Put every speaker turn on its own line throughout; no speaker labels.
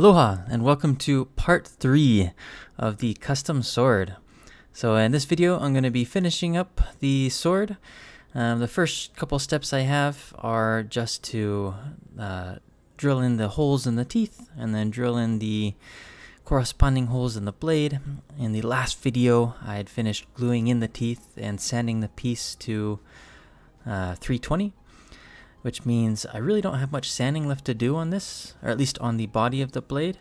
Aloha and welcome to part 3 of the custom sword. So in this video I'm going to be finishing up the sword. The first couple steps I have are just to drill in the holes in the teeth and then drill in the corresponding holes in the blade. In the last video I had finished gluing in the teeth and sanding the piece to 320. Which means I really don't have much sanding left to do on this, or at least on the body of the blade.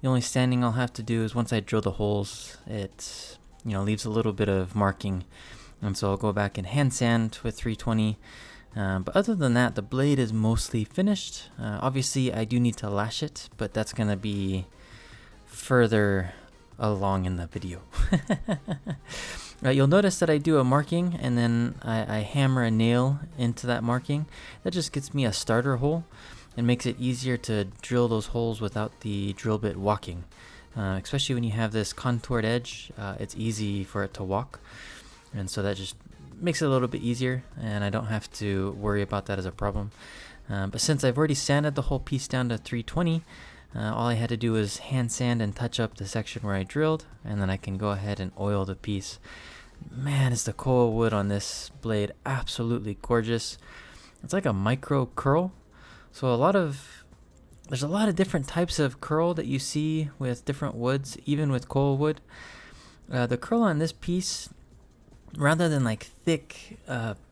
The only sanding I'll have to do is once I drill the holes, it leaves a little bit of marking, and so I'll go back and hand sand with 320. But other than that, the blade is mostly finished. Obviously, I do need to lash it, but that's going to be further along in the video. You'll notice that I do a marking and then I hammer a nail into that marking. That just gets me a starter hole and makes it easier to drill those holes without the drill bit walking. Especially when you have this contoured edge, it's easy for it to walk. And so that just makes it a little bit easier and I don't have to worry about that as a problem. But since I've already sanded the whole piece down to 320, all I had to do was hand sand and touch up the section where I drilled, and then I can go ahead and oil the piece. Man, is the koa wood on this blade absolutely gorgeous. It's like a micro curl. So there's a lot of different types of curl that you see with different woods, even with koa wood. The curl on this piece, rather than like thick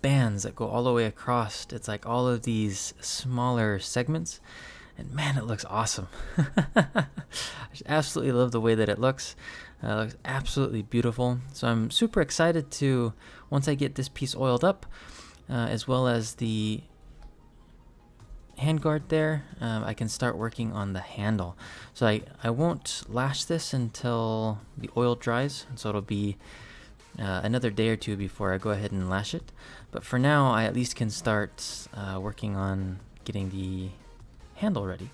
bands that go all the way across, it's like all of these smaller segments. And man, it looks awesome. I just absolutely love the way that it looks. It looks absolutely beautiful. So I'm super excited to, once I get this piece oiled up, as well as the handguard there, I can start working on the handle. So I won't lash this until the oil dries. So it'll be another day or two before I go ahead and lash it. But for now, I at least can start working on getting the handle ready.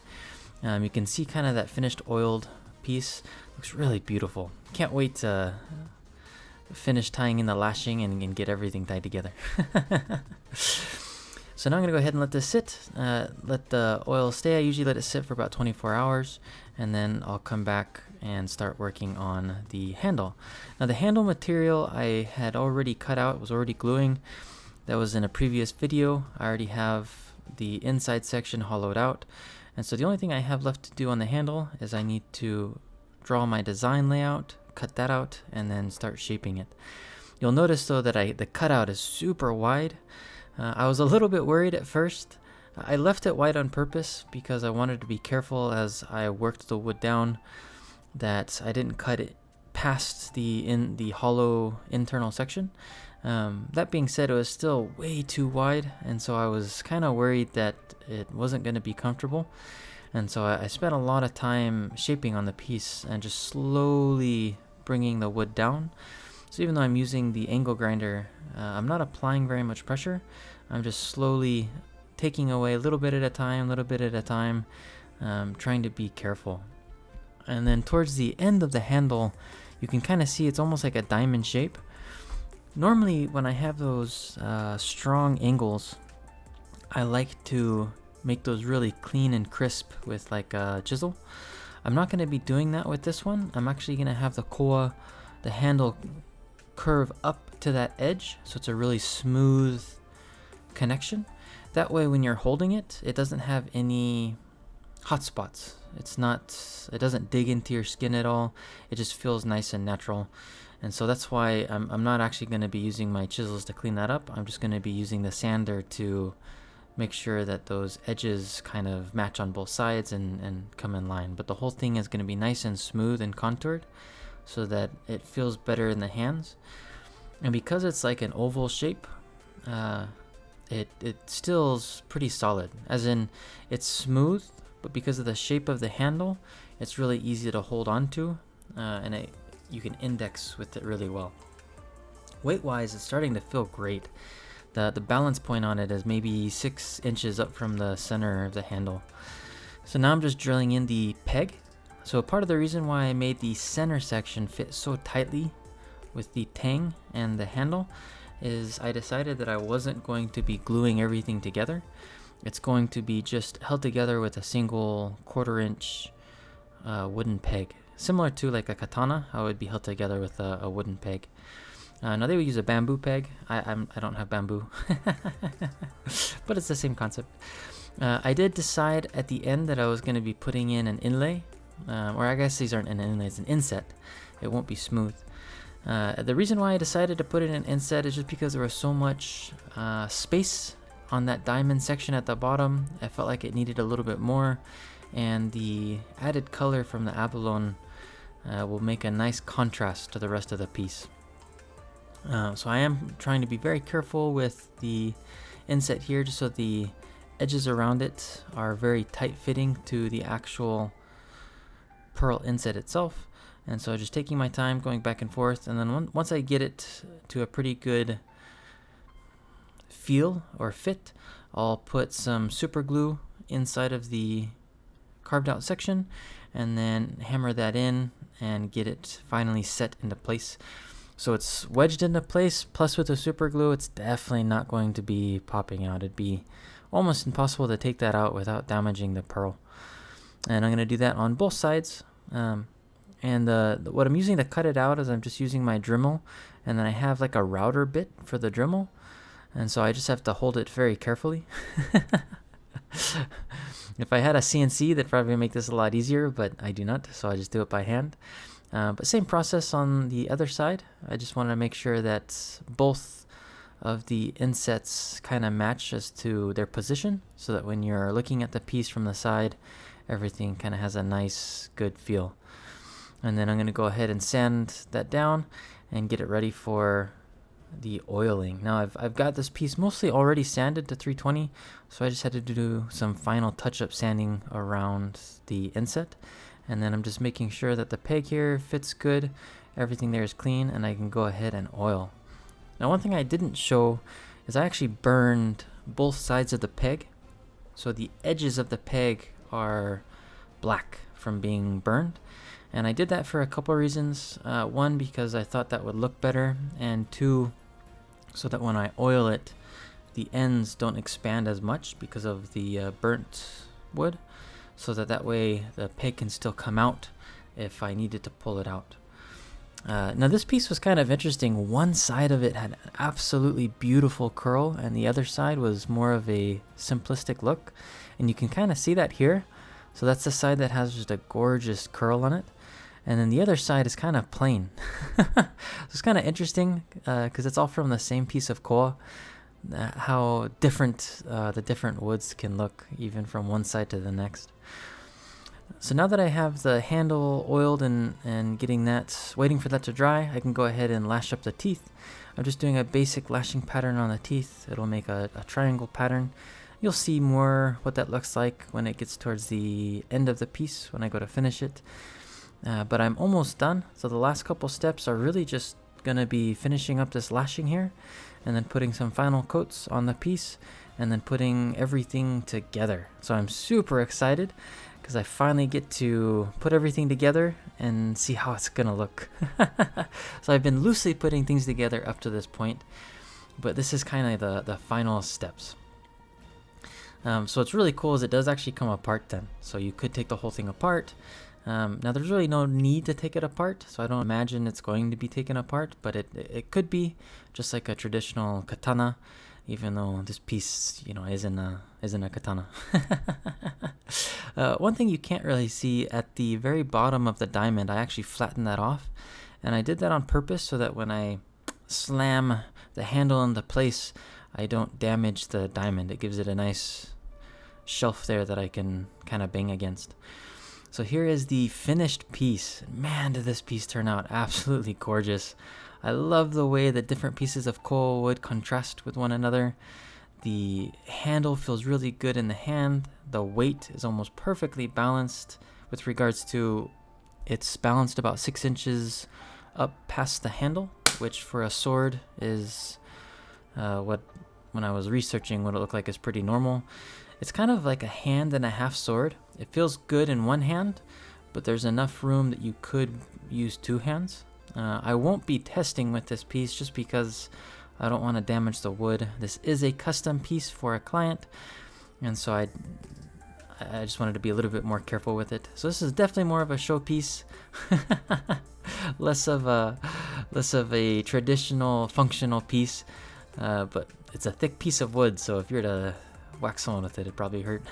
You can see kind of that finished oiled piece. Looks really beautiful. Can't wait to finish tying in the lashing and get everything tied together. So now I'm going to go ahead and let this sit. Let the oil stay. I usually let it sit for about 24 hours and then I'll come back and start working on the handle. Now the handle material I had already cut out, was already gluing. That was in a previous video. I already have the inside section hollowed out, and so the only thing I have left to do on the handle is I need to draw my design layout, cut that out, and then start shaping it. You'll notice though that the cutout is super wide. I was a little bit worried at first. I left it wide on purpose because I wanted to be careful as I worked the wood down that I didn't cut it past the hollow internal section. That being said, it was still way too wide, and so I was kind of worried that it wasn't going to be comfortable. And so I spent a lot of time shaping on the piece and just slowly bringing the wood down. So even though I'm using the angle grinder, I'm not applying very much pressure. I'm just slowly taking away a little bit at a time, trying to be careful. And then towards the end of the handle, you can kind of see it's almost like a diamond shape. Normally when I have those strong angles, I like to make those really clean and crisp with like a chisel. I'm not going to be doing that with this one. I'm actually going to have the handle curve up to that edge, so it's a really smooth connection. That way when you're holding it, it doesn't have any hot spots. It doesn't dig into your skin at all. It just feels nice and natural. And so that's why I'm not actually going to be using my chisels to clean that up. I'm just going to be using the sander to make sure that those edges kind of match on both sides and come in line. But the whole thing is going to be nice and smooth and contoured so that it feels better in the hands. And because it's like an oval shape, it still's pretty solid. As in, it's smooth, but because of the shape of the handle, it's really easy to hold on to, and you can index with it really well. Weight-wise, it's starting to feel great. The balance point on it is maybe 6 inches up from the center of the handle. So now I'm just drilling in the peg. So part of the reason why I made the center section fit so tightly with the tang and the handle is I decided that I wasn't going to be gluing everything together. It's going to be just held together with a single 1/4 inch wooden peg, similar to like a katana, how it would be held together with a wooden peg. Now they would use a bamboo peg. I don't have bamboo, but it's the same concept. I did decide at the end that I was going to be putting in an inlay, or I guess these aren't an inlay, it's an inset. It won't be smooth. The reason why I decided to put in an inset is just because there was so much space on that diamond section at the bottom. I felt like it needed a little bit more, and the added color from the abalone will make a nice contrast to the rest of the piece. So I am trying to be very careful with the inset here, just so the edges around it are very tight fitting to the actual pearl inset itself. And so just taking my time, going back and forth, and then once I get it to a pretty good feel or fit, I'll put some super glue inside of the carved out section and then hammer that in and get it finally set into place. So it's wedged into place, plus with the super glue, it's definitely not going to be popping out. It'd be almost impossible to take that out without damaging the pearl. And I'm going to do that on both sides. What I'm using to cut it out is I'm just using my Dremel, and then I have like a router bit for the Dremel. And so I just have to hold it very carefully. If I had a CNC, that'd probably make this a lot easier, but I do not, so I just do it by hand. But same process on the other side. I just want to make sure that both of the insets kind of match as to their position, so that when you're looking at the piece from the side, everything kind of has a nice, good feel. And then I'm going to go ahead and sand that down and get it ready for the oiling. Now I've got this piece mostly already sanded to 320, so I just had to do some final touch-up sanding around the inset. And then I'm just making sure that the peg here fits good, everything there is clean, and I can go ahead and oil. Now one thing I didn't show is I actually burned both sides of the peg, so the edges of the peg are black from being burned. And I did that for a couple of reasons. One, because I thought that would look better, and two, so that when I oil it, the ends don't expand as much because of the burnt wood, so that way the peg can still come out if I needed to pull it out. Now this piece was kind of interesting. One side of it had an absolutely beautiful curl, and the other side was more of a simplistic look, and you can kind of see that here. So that's the side that has just a gorgeous curl on it, and then the other side is kind of plain. It's kind of interesting because it's all from the same piece of koa, how different the different woods can look even from one side to the next. So now that I have the handle oiled and getting that, waiting for that to dry, I can go ahead and lash up the teeth. I'm just doing a basic lashing pattern on the teeth. It'll make a triangle pattern. You'll see more what that looks like when it gets towards the end of the piece, when I go to finish it. But I'm almost done, so the last couple steps are really just going to be finishing up this lashing here, and then putting some final coats on the piece, and then putting everything together. So I'm super excited, because I finally get to put everything together and see how it's going to look. So I've been loosely putting things together up to this point, but this is kind of the final steps. So what's really cool is it does actually come apart then. So you could take the whole thing apart. Now there's really no need to take it apart, so I don't imagine it's going to be taken apart, but it could be just like a traditional katana, even though this piece, isn't a katana. One thing you can't really see at the very bottom of the diamond, I actually flattened that off, and I did that on purpose so that when I slam the handle into place, I don't damage the diamond. It gives it a nice shelf there that I can kind of bang against. So here is the finished piece. Man, did this piece turn out absolutely gorgeous. I love the way the different pieces of koa wood contrast with one another. The handle feels really good in the hand. The weight is almost perfectly balanced with regards to it's balanced about 6 inches up past the handle, which for a sword is when I was researching what it looked like is pretty normal. It's kind of like a hand and a half sword. It feels good in one hand, but there's enough room that you could use 2 hands. I won't be testing with this piece just because I don't want to damage the wood. This is a custom piece for a client, and so I just wanted to be a little bit more careful with it. So this is definitely more of a showpiece, less of a traditional functional piece, but it's a thick piece of wood, so if you were to whack someone with it, it'd probably hurt.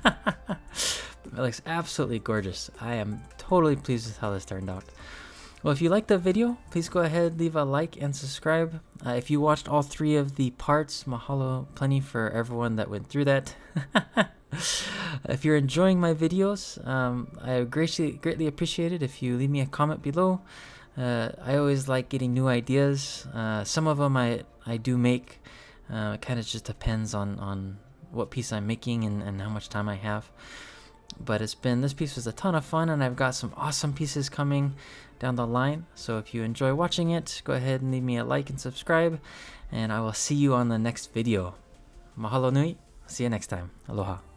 It looks absolutely gorgeous. I am totally pleased with how this turned out. Well, if you liked the video, please go ahead, leave a like and subscribe. If you watched all 3 of the parts, mahalo plenty for everyone that went through that. If you're enjoying my videos, I greatly appreciate it if you leave me a comment below. I always like getting new ideas. Some of them I do make. It kind of just depends on what piece I'm making and how much time I have. But this piece was a ton of fun, and I've got some awesome pieces coming down the line. So if you enjoy watching it, go ahead and leave me a like and subscribe, and I will see you on the next video. Mahalo nui. See you next time. Aloha.